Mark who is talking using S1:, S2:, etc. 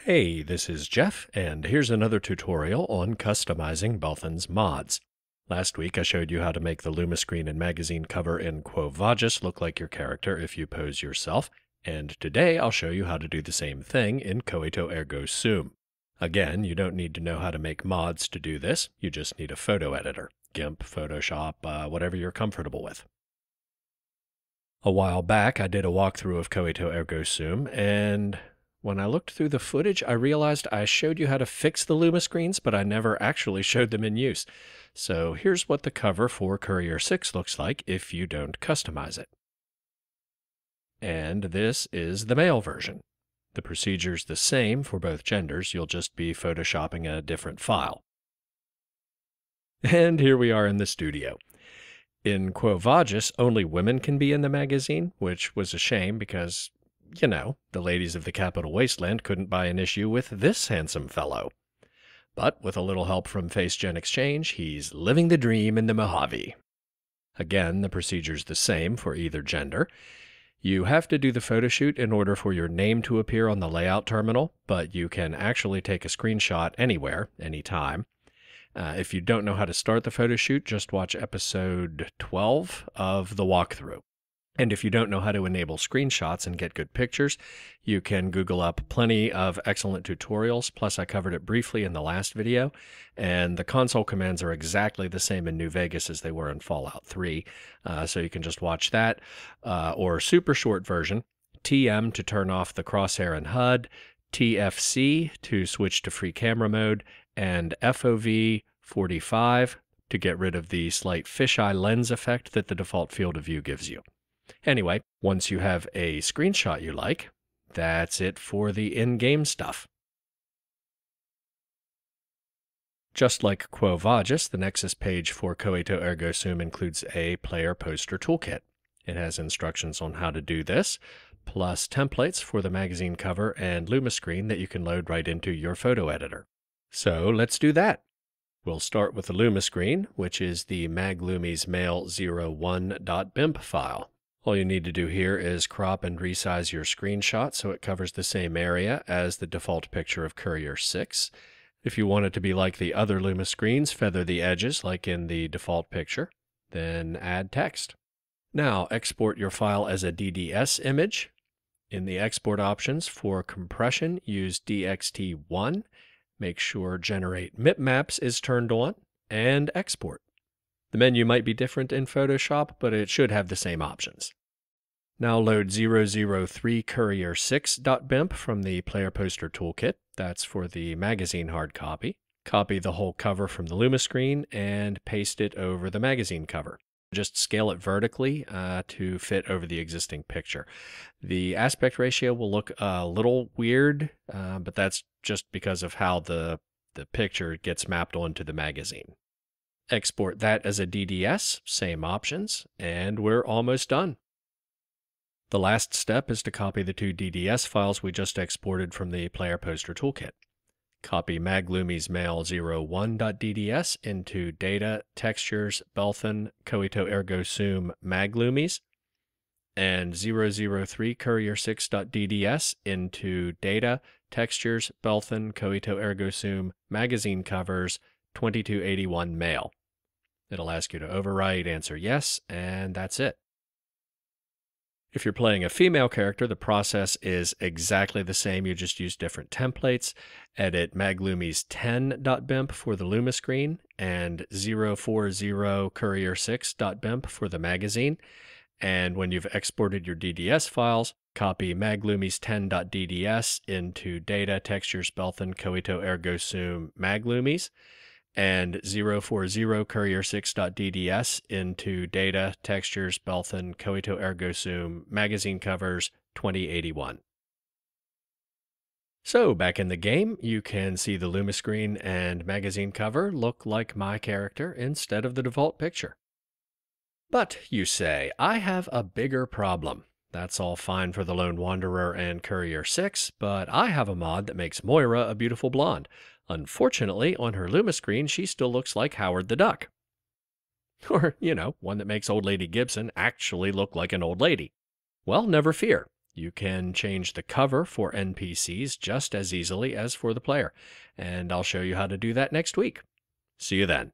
S1: Hey, this is Jeff, and here's another tutorial on customizing Belthan's mods. Last week I showed you how to make the Lumiscreen and magazine cover in Quo Vadis look like your character if you pose yourself, and today I'll show you how to do the same thing in Coito Ergo Sum. Again, you don't need to know how to make mods to do this, you just need a photo editor, GIMP, Photoshop, whatever you're comfortable with. A while back I did a walkthrough of Coito Ergo Sum, and when I looked through the footage, I realized I showed you how to fix the Lumiscreens, but I never actually showed them in use. So here's what the cover for Courier 6 looks like if you don't customize it. And this is the male version. The procedure's the same for both genders, you'll just be photoshopping a different file. And here we are in the studio. In Quo Vadis, only women can be in the magazine, which was a shame because, you know, the ladies of the Capital Wasteland couldn't buy an issue with this handsome fellow. But with a little help from FaceGen Exchange, he's living the dream in the Mojave. Again, the procedure's the same for either gender. You have to do the photoshoot in order for your name to appear on the layout terminal, but you can actually take a screenshot anywhere, anytime. If you don't know how to start the photoshoot, just watch episode 12 of the walkthrough. And if you don't know how to enable screenshots and get good pictures, you can Google up plenty of excellent tutorials, plus I covered it briefly in the last video, and the console commands are exactly the same in New Vegas as they were in Fallout 3, so you can just watch that, or super short version, TM to turn off the crosshair and HUD, TFC to switch to free camera mode, and FOV 45 to get rid of the slight fisheye lens effect that the default field of view gives you. Anyway, once you have a screenshot you like, that's it for the in-game stuff. Just like Quo Vadis, the Nexus page for Coito Ergo Sum includes a player poster toolkit. It has instructions on how to do this, plus templates for the magazine cover and Lumiscreen that you can load right into your photo editor. So let's do that. We'll start with the Lumiscreen, which is the maglumis mail01.bimp file. All you need to do here is crop and resize your screenshot so it covers the same area as the default picture of Courier 6. If you want it to be like the other Lumiscreens, feather the edges like in the default picture, then add text. Now export your file as a DDS image. In the export options for compression, use DXT1. Make sure Generate Mipmaps is turned on, and export. The menu might be different in Photoshop, but it should have the same options. Now load 003 Courier6.bimp from the Player Poster Toolkit. That's for the magazine hard copy. Copy the whole cover from the Lumiscreen and paste it over the magazine cover. Just scale it vertically to fit over the existing picture. The aspect ratio will look a little weird, but that's just because of how the picture gets mapped onto the magazine. Export that as a DDS, same options, and we're almost done. The last step is to copy the two DDS files we just exported from the Player Poster Toolkit. Copy maglumis mail01.dds into Data, Textures, Belthan, Coito Ergo Sum, maglumis, and 003 Courier6.dds into Data, Textures, Belthan, Coito Ergo Sum, magazine covers, 2281 mail. It'll ask you to overwrite, answer yes, and that's it. If you're playing a female character, the process is exactly the same. You just use different templates. Edit maglumis10.bimp for the Lumiscreen and 040 Courier6.bimp for the magazine. And when you've exported your DDS files, copy maglumis10.dds into Data, Textures, Belthan, Coito Ergo Sum, maglumis, and 040 Courier6.dds into Data, Textures, Belthan, Coito Ergo Sum, magazine covers, 2081. So back in the game, you can see the Lumiscreen and magazine cover look like my character instead of the default picture. But, you say, I have a bigger problem. That's all fine for the Lone Wanderer and Courier 6, but I have a mod that makes Moira a beautiful blonde. Unfortunately, on her Lumiscreen, she still looks like Howard the Duck. Or, you know, one that makes Old Lady Gibson actually look like an old lady. Well, never fear. You can change the cover for NPCs just as easily as for the player, and I'll show you how to do that next week. See you then.